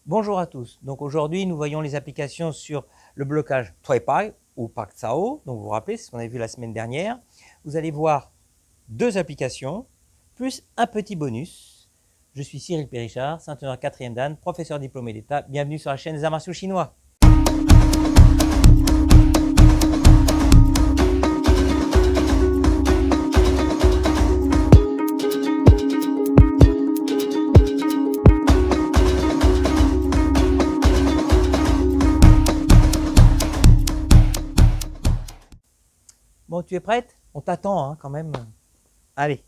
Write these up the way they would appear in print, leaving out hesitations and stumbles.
Bonjour à tous. Donc aujourd'hui, nous voyons les applications sur le blocage Tuepai ou Pak Sao. Donc vous vous rappelez, c'est ce qu'on avait vu la semaine dernière. Vous allez voir deux applications, plus un petit bonus. Je suis Cyril Périchard, ceinture 4e Dan, professeur diplômé d'État. Bienvenue sur la chaîne des arts martiaux chinois. Bon, tu es prête? On t'attend quand même. Allez.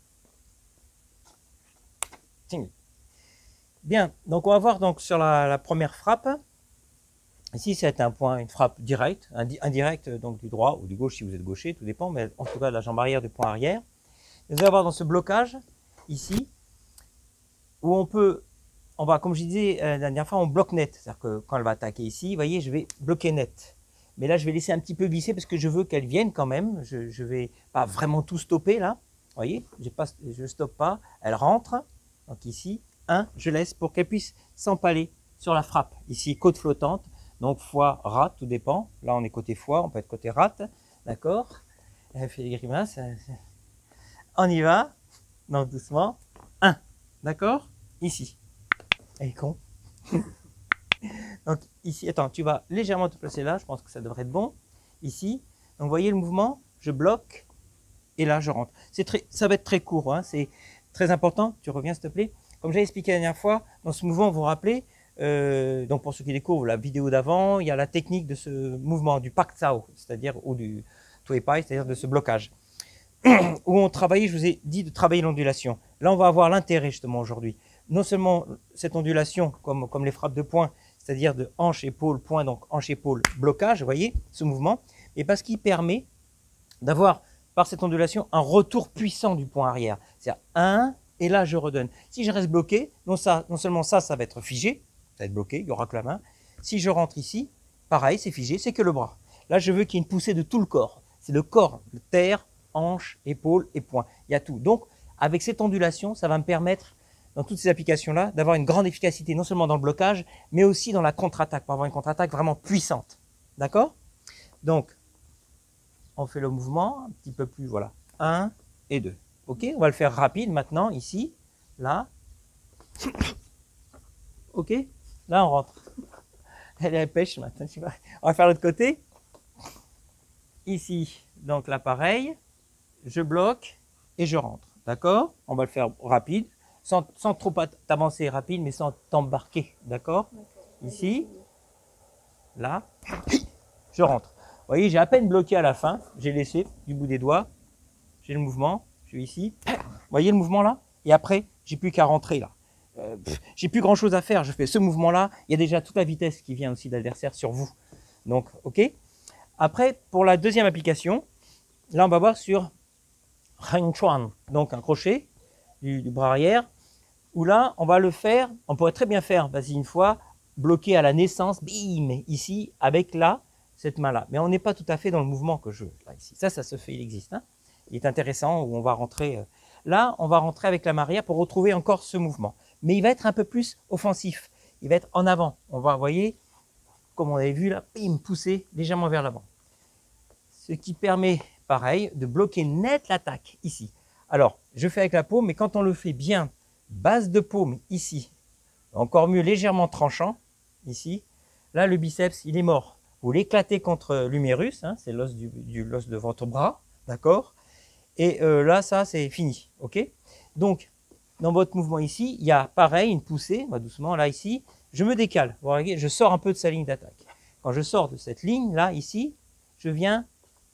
Bien, donc on va voir donc sur la première frappe. Ici, c'est un point, une frappe directe, indirecte donc du droit ou du gauche si vous êtes gaucher, tout dépend, mais en tout cas de la jambe arrière du point arrière. Vous allez avoir dans ce blocage, ici, où on va, comme je disais la dernière fois, on bloque net. C'est-à-dire que quand elle va attaquer ici, vous voyez, je vais bloquer net. Mais là, je vais laisser un petit peu glisser parce que je veux qu'elle vienne quand même. Je vais pas vraiment tout stopper là. Vous voyez, je ne stoppe pas. Elle rentre. Donc ici, je laisse pour qu'elle puisse s'empaler sur la frappe. Ici, côte flottante. Donc foie, rate, tout dépend. Là, on est côté foie, on peut être côté rate. D'accord? Elle fait des grimaces. On y va. Donc doucement. D'accord? Ici. Elle est con. Donc ici, attends, tu vas légèrement te placer là, je pense que ça devrait être bon. Ici, donc vous voyez le mouvement, je bloque et là je rentre. Ça va être très court, c'est très important. Tu reviens s'il te plaît. Comme j'ai expliqué la dernière fois, dans ce mouvement, vous vous rappelez, donc pour ceux qui découvrent la vidéo d'avant, il y a la technique de ce mouvement du Pak Sao, c'est-à-dire ou du Tuepai, c'est-à-dire de ce blocage. Où on travaillait, je vous ai dit de travailler l'ondulation. Là, on va avoir l'intérêt justement aujourd'hui. Non seulement cette ondulation, comme les frappes de poing, c'est-à-dire de hanche, épaule, point, donc hanche, épaule, blocage, vous voyez, ce mouvement, et parce qu'il permet d'avoir, par cette ondulation, un retour puissant du point arrière. C'est-à-dire et là, je redonne. Si je reste bloqué, non seulement ça va être figé, ça va être bloqué, il n'y aura que la main. Si je rentre ici, pareil, c'est figé, c'est que le bras. Là, je veux qu'il y ait une poussée de tout le corps. C'est le corps, le terre, hanche, épaule et poing. Il y a tout. Donc, avec cette ondulation, ça va me permettre dans toutes ces applications-là, d'avoir une grande efficacité, non seulement dans le blocage, mais aussi dans la contre-attaque, pour avoir une contre-attaque vraiment puissante. D'accord? Donc, on fait le mouvement, un petit peu plus, voilà. 1 et 2. Ok? On va le faire rapide maintenant, ici, là. Ok? Là, on rentre. Elle est à pêche maintenant, tu vois. On va faire l'autre côté. Ici, donc là, pareil. Je bloque et je rentre. D'accord? On va le faire rapide. Sans trop t'avancer rapide, mais sans t'embarquer, d'accord? Ici, là, je rentre. Vous voyez, j'ai à peine bloqué à la fin, j'ai laissé du bout des doigts, j'ai le mouvement, je suis ici. Vous voyez le mouvement là? Et après, j'ai plus qu'à rentrer là. J'ai plus grand chose à faire, je fais ce mouvement-là, il y a déjà toute la vitesse qui vient aussi de l'adversaire sur vous. Donc, ok? Après, pour la deuxième application, là, on va voir sur Heng Chuan, donc un crochet du bras arrière, où là, on va le faire, on pourrait très bien faire, vas-y une fois, bloqué à la naissance, bim, ici, avec là, cette main-là. Mais on n'est pas tout à fait dans le mouvement que je veux, là, ici. Ça se fait, il existe. Il est intéressant, où on va rentrer, là, on va rentrer avec la main arrière pour retrouver encore ce mouvement. Mais il va être un peu plus offensif, il va être en avant. On va, vous voyez, comme on avait vu là, bim, pousser légèrement vers l'avant. Ce qui permet, pareil, de bloquer net l'attaque, ici. Alors, je fais avec la paume, mais quand on le fait bien, base de paume ici, encore mieux légèrement tranchant, ici, là le biceps il est mort. Vous l'éclatez contre l'humérus, c'est l'os l'os de votre bras, d'accord? Et là ça c'est fini, ok? Donc, dans votre mouvement ici, il y a pareil une poussée, on va doucement là ici, je me décale, vous voyez, je sors un peu de sa ligne d'attaque. Quand je sors de cette ligne là, ici, je viens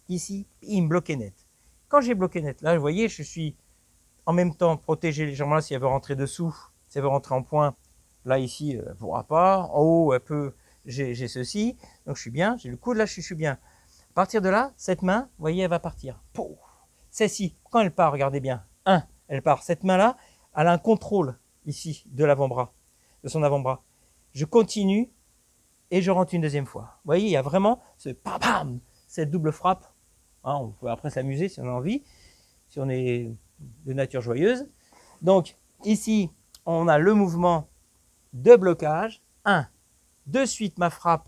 ici, il me bloque net. Quand j'ai bloqué net, là vous voyez, je suis en même temps protéger légèrement là si elle veut rentrer dessous, si elle veut rentrer en point, là ici elle ne pourra pas, en haut elle peut, j'ai ceci, donc je suis bien, j'ai le coude là je suis bien. À partir de là, cette main, vous voyez elle va partir. Celle-ci, quand elle part, regardez bien, elle part, cette main là, elle a un contrôle ici de l'avant-bras, de son avant-bras. Je continue et je rentre une deuxième fois. Vous voyez, il y a vraiment ce pam, cette double frappe, on peut après s'amuser si on a envie, si on est de nature joyeuse. Donc ici, on a le mouvement de blocage, De suite, ma frappe,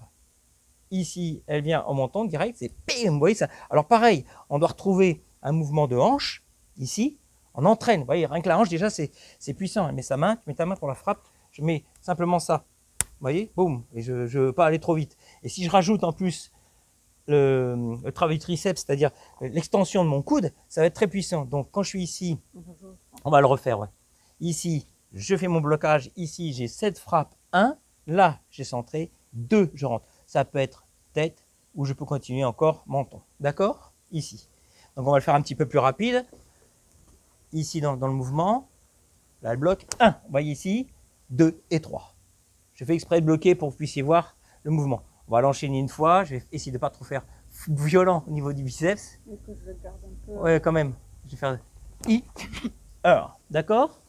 ici, elle vient en montant direct. C'est bim, vous voyez ça. Alors pareil, on doit retrouver un mouvement de hanche, ici. On entraîne, vous voyez, rien que la hanche, déjà, c'est puissant. Tu mets ta main pour la frappe. Je mets simplement ça. Vous voyez, boum. Et je ne veux pas aller trop vite. Et si je rajoute en plus le travail du triceps, c'est-à-dire l'extension de mon coude, ça va être très puissant. Donc, quand je suis ici, on va le refaire, ouais. Ici, je fais mon blocage. Ici, j'ai cette frappe. 1. Là, j'ai centré. 2, je rentre. Ça peut être tête ou je peux continuer encore menton. D'accord? Ici. Donc, on va le faire un petit peu plus rapide. Ici, dans le mouvement. Là, le bloc. 1. Vous voyez ici. 2 et 3. Je fais exprès de bloquer pour que vous puissiez voir le mouvement. On va l'enchaîner une fois. Je vais essayer de ne pas trop faire violent au niveau du biceps. Ouais, quand même. Je vais faire I. D'accord?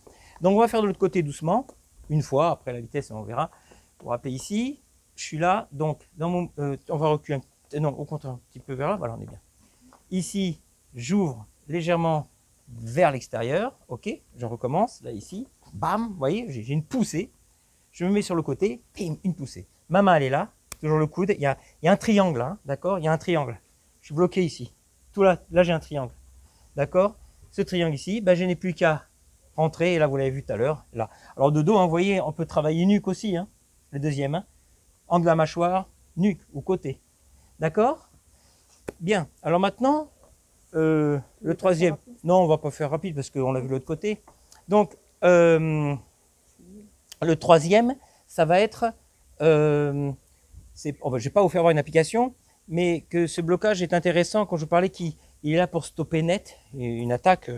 Donc, on va faire de l'autre côté doucement. Une fois. Après la vitesse, on verra. Vous vous rappelez ici. Je suis là. Donc, on va reculer. Non, au contraire, un petit peu vers là. Voilà, on est bien. Ici, j'ouvre légèrement vers l'extérieur. OK? Je recommence. Là, ici. Bam. Vous voyez, j'ai une poussée. Je me mets sur le côté. Pim, une poussée. Ma main, elle est là. Toujours le coude. Il y a un triangle. Hein, d'accord? Il y a un triangle. Je suis bloqué ici. Tout là j'ai un triangle. D'accord? Ce triangle ici, ben, je n'ai plus qu'à rentrer. Et là, vous l'avez vu tout à l'heure. Là. Alors, de dos, hein, vous voyez, on peut travailler nuque aussi. Hein, le deuxième. Hein. Angle de la mâchoire, nuque ou côté. D'accord? Bien. Alors maintenant, le troisième. Non, on ne va pas faire rapide parce qu'on l'a vu de l'autre côté. Donc, le troisième, ça va être... je ne vais pas vous faire voir une application, mais que ce blocage est intéressant quand je parlais qu'il est là pour stopper net une attaque,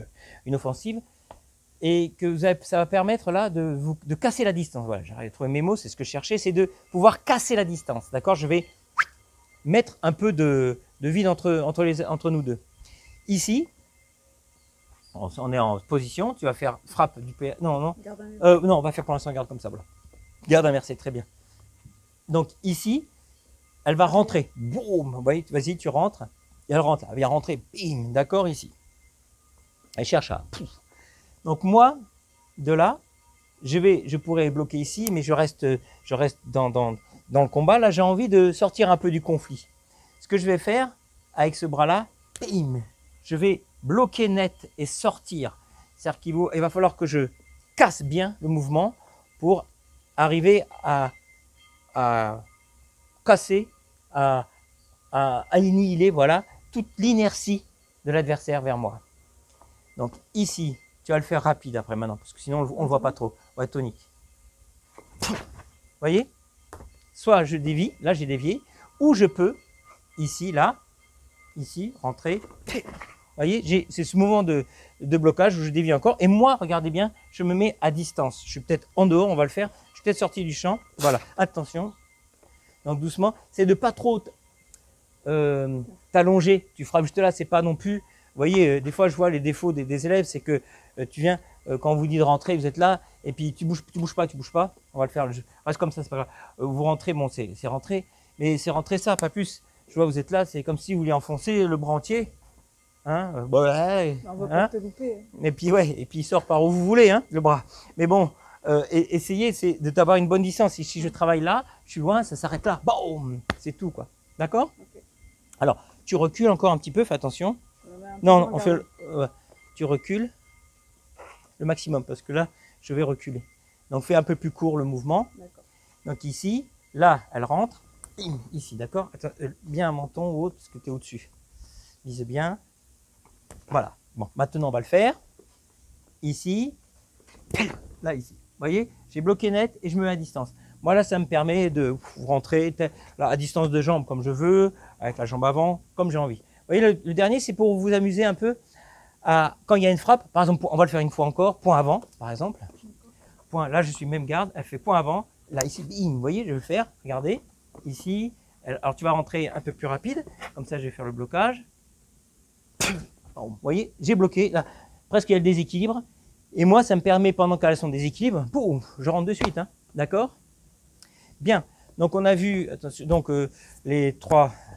une offensive. Et que ça va permettre là de casser la distance. Voilà, j'arrive à trouver mes mots, c'est ce que je cherchais, c'est de pouvoir casser la distance. D'accord? Je vais mettre un peu de vide entre nous deux. Ici, on est en position, tu vas faire frappe du PA. Non, on va faire pour l'instant garde comme ça. Voilà. Garde inversée, très bien. Donc ici, elle va rentrer. Boum! Vous voyez, vas-y, tu rentres. Et elle rentre, elle vient rentrer. Bim! D'accord, ici. Elle cherche à... Donc moi, de là, je pourrais bloquer ici, mais je reste dans le combat. Là, j'ai envie de sortir un peu du conflit. Ce que je vais faire avec ce bras-là, bim, je vais bloquer net et sortir. C'est-à-dire qu'il va falloir que je casse bien le mouvement pour arriver à casser, à annihiler, voilà, toute l'inertie de l'adversaire vers moi. Donc ici, tu vas le faire rapide après maintenant, parce que sinon on ne le voit pas trop. Ouais, tonique. Vous voyez? Soit je dévie, là j'ai dévié, ou je peux, ici, là, ici, rentrer. Vous voyez, c'est ce mouvement de blocage où je dévie encore. Et moi, regardez bien, je me mets à distance. Je suis peut-être en dehors, on va le faire. Je suis peut-être sorti du champ. Voilà, attention. Donc doucement, c'est de ne pas trop t'allonger. Tu frappes juste là, c'est pas non plus... Vous voyez, des fois, je vois les défauts des élèves, c'est que tu viens, quand on vous dit de rentrer, vous êtes là, et puis tu bouges pas. On va le faire, reste comme ça, c'est pas grave. Vous rentrez, bon, c'est rentré, mais c'est rentré ça, pas plus. Je vois, vous êtes là, c'est comme si vous vouliez enfoncer le bras entier. Hein, ouais, on va pas te louper. Et puis, ouais, et puis il sort par où vous voulez, hein, le bras. Mais bon, essayez de t'avoir une bonne distance. Si je travaille là, je suis loin, ça s'arrête là. Boum, c'est tout, quoi. D'accord? Okay. Alors, tu recules encore un petit peu, fais attention. Non, on fait tu recules le maximum parce que là, je vais reculer. Donc, fais un peu plus court le mouvement. Donc, ici, là, elle rentre. Ici, d'accord? Bien un menton ou autre parce que tu es au-dessus. Vise bien. Voilà. Bon, maintenant, on va le faire. Ici. Là, ici. Vous voyez? J'ai bloqué net et je me mets à distance. Moi, là, ça me permet de rentrer là, à distance de jambe comme je veux, avec la jambe avant, comme j'ai envie. Vous voyez, le dernier, c'est pour vous amuser un peu quand il y a une frappe. Par exemple, on va le faire une fois encore. Point avant, par exemple. Point, là, je suis même garde. Elle fait point avant. Là, ici, bim, vous voyez, je vais le faire. Regardez. Ici. Alors, tu vas rentrer un peu plus rapide. Comme ça, je vais faire le blocage. Vous voyez, j'ai bloqué. Là, presque, il y a le déséquilibre. Et moi, ça me permet, pendant qu'elles sont en déséquilibre, boum, je rentre de suite. Hein, d'accord? Bien. Donc, on a vu attention, donc, les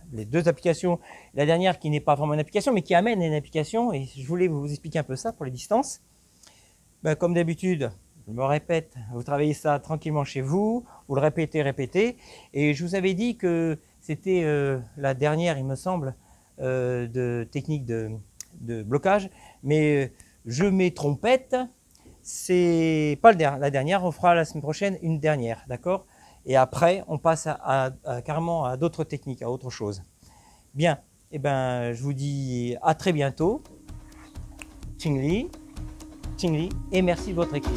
deux applications. La dernière qui n'est pas vraiment une application, mais qui amène une application. Et je voulais vous expliquer un peu ça pour les distances. Ben, comme d'habitude, Je me répète, vous travaillez ça tranquillement chez vous, vous le répétez, répétez. Et je vous avais dit que c'était la dernière, il me semble, de technique de blocage. Mais je mets trompette, c'est pas la dernière, on fera la semaine prochaine une dernière, d'accord? Et après, on passe carrément à d'autres techniques, à autre chose. Bien, eh ben, je vous dis à très bientôt. Ting Li, et merci de votre écoute.